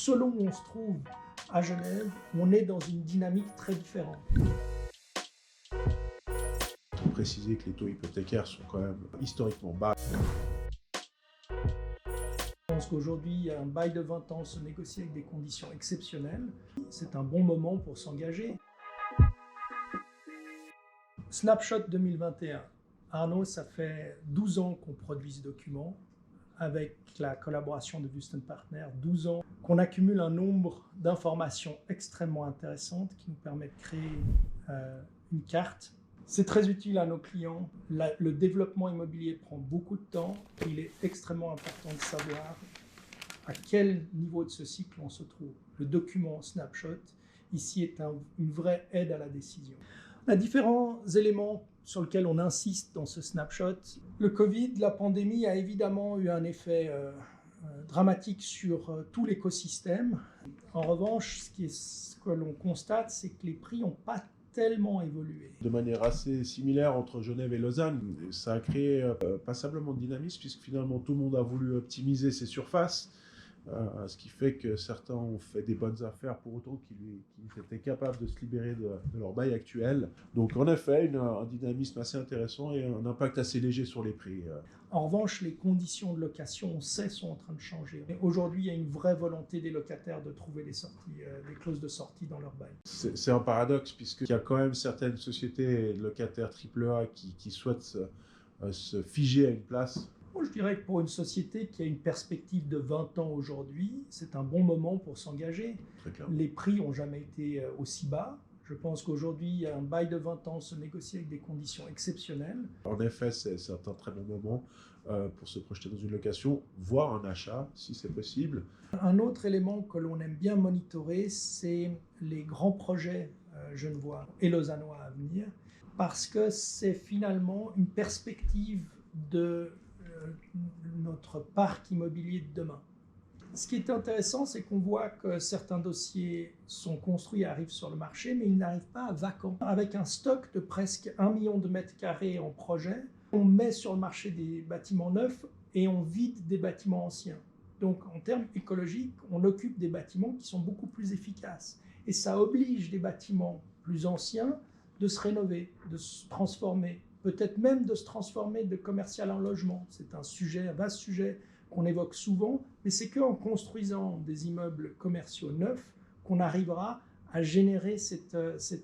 selon où on se trouve à Genève, on est dans une dynamique très différente. Il faut préciser que les taux hypothécaires sont quand même historiquement bas. Je pense qu'aujourd'hui, un bail de 20 ans se négocie avec des conditions exceptionnelles. C'est un bon moment pour s'engager. Snapshot 2021. Arnaud, ça fait 12 ans qu'on produit ce document avec la collaboration de Wüsten Partners, 12 ans qu'on accumule un nombre d'informations extrêmement intéressantes qui nous permettent de créer une carte. C'est très utile à nos clients. Le développement immobilier prend beaucoup de temps. Il est extrêmement important de savoir à quel niveau de ce cycle on se trouve. Le document Snapshot, ici, est une vraie aide à la décision. On a différents éléments sur lesquels on insiste dans ce snapshot. Le Covid, la pandémie a évidemment eu un effet dramatique sur tout l'écosystème. En revanche, ce que l'on constate, c'est que les prix n'ont pas tellement évolué. De manière assez similaire entre Genève et Lausanne, ça a créé passablement de dynamisme puisque finalement tout le monde a voulu optimiser ses surfaces. Ce qui fait que certains ont fait des bonnes affaires pour autant qu'ils étaient capables de se libérer de leur bail actuel. Donc en effet, un dynamisme assez intéressant et un impact assez léger sur les prix. En revanche, les conditions de location, on sait, sont en train de changer. Aujourd'hui, il y a une vraie volonté des locataires de trouver des clauses de sortie dans leur bail. C'est un paradoxe puisqu'il y a quand même certaines sociétés locataires AAA qui souhaitent se figer à une place. Je dirais que pour une société qui a une perspective de 20 ans aujourd'hui, c'est un bon moment pour s'engager. Les prix n'ont jamais été aussi bas. Je pense qu'aujourd'hui, un bail de 20 ans se négocie avec des conditions exceptionnelles. En effet, c'est un très bon moment pour se projeter dans une location, voire un achat, si c'est possible. Un autre élément que l'on aime bien monitorer, c'est les grands projets genevois et lausannois à venir, parce que c'est finalement une perspective de notre parc immobilier de demain. Ce qui est intéressant, c'est qu'on voit que certains dossiers sont construits et arrivent sur le marché, mais ils n'arrivent pas à vacant. Avec un stock de presque 1 million de mètres carrés en projet, on met sur le marché des bâtiments neufs et on vide des bâtiments anciens. Donc en termes écologiques, on occupe des bâtiments qui sont beaucoup plus efficaces. Et ça oblige des bâtiments plus anciens de se rénover, de se transformer, peut-être même de se transformer de commercial en logement. C'est un vaste sujet qu'on évoque souvent, mais c'est qu'en construisant des immeubles commerciaux neufs qu'on arrivera à générer cet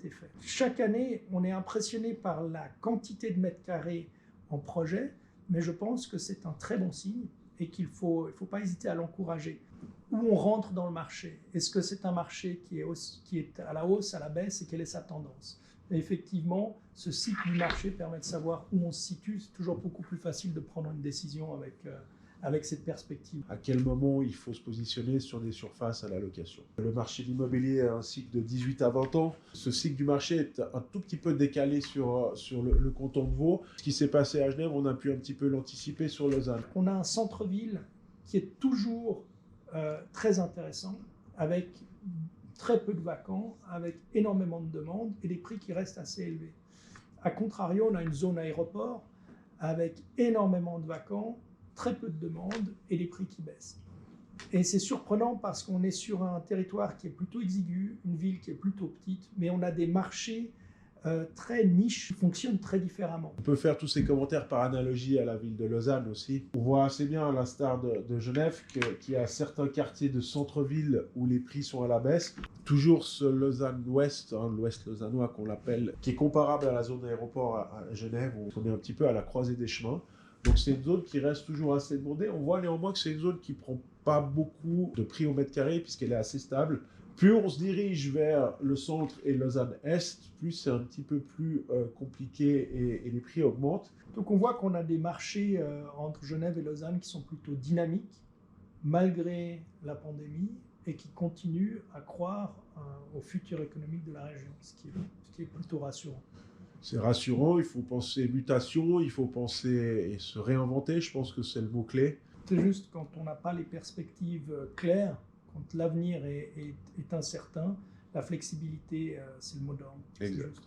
effet. Chaque année, on est impressionné par la quantité de mètres carrés en projet, mais je pense que c'est un très bon signe et qu'il faut pas hésiter à l'encourager. Où on rentre dans le marché? Est-ce que c'est un marché qui est à la hausse, à la baisse, et quelle est sa tendance? Et effectivement, ce cycle du marché permet de savoir où on se situe. C'est toujours beaucoup plus facile de prendre une décision avec cette perspective. À quel moment il faut se positionner sur des surfaces à la location? Le marché de l'immobilier a un cycle de 18 à 20 ans. Ce cycle du marché est un tout petit peu décalé sur le canton de Vaud. Ce qui s'est passé à Genève, on a pu un petit peu l'anticiper sur Lausanne. On a un centre-ville qui est toujours très intéressant, avec très peu de vacants, avec énormément de demandes et des prix qui restent assez élevés. A contrario, on a une zone aéroport avec énormément de vacants, très peu de demandes et des prix qui baissent. Et c'est surprenant parce qu'on est sur un territoire qui est plutôt exigu, une ville qui est plutôt petite, mais on a des marchés très niches qui fonctionnent très différemment. On peut faire tous ces commentaires par analogie à la ville de Lausanne aussi. On voit assez bien, à l'instar de Genève, qu'il y a certains quartiers de centre-ville où les prix sont à la baisse. Toujours ce Lausanne-Ouest, l'Ouest lausannois qu'on l'appelle, qui est comparable à la zone d'aéroport à Genève, où on est un petit peu à la croisée des chemins. Donc c'est une zone qui reste toujours assez demandée. On voit néanmoins que c'est une zone qui ne prend pas beaucoup de prix au mètre carré puisqu'elle est assez stable. Plus on se dirige vers le centre et Lausanne-Est, plus c'est un petit peu plus compliqué et les prix augmentent. Donc on voit qu'on a des marchés entre Genève et Lausanne qui sont plutôt dynamiques, malgré la pandémie, et qui continuent à croire au futur économique de la région, ce qui est plutôt rassurant. C'est rassurant, il faut penser mutation, il faut penser et se réinventer, je pense que c'est le mot-clé. C'est juste quand on n'a pas les perspectives claires, quand l'avenir est incertain, la flexibilité, c'est le mot d'ordre. Exact.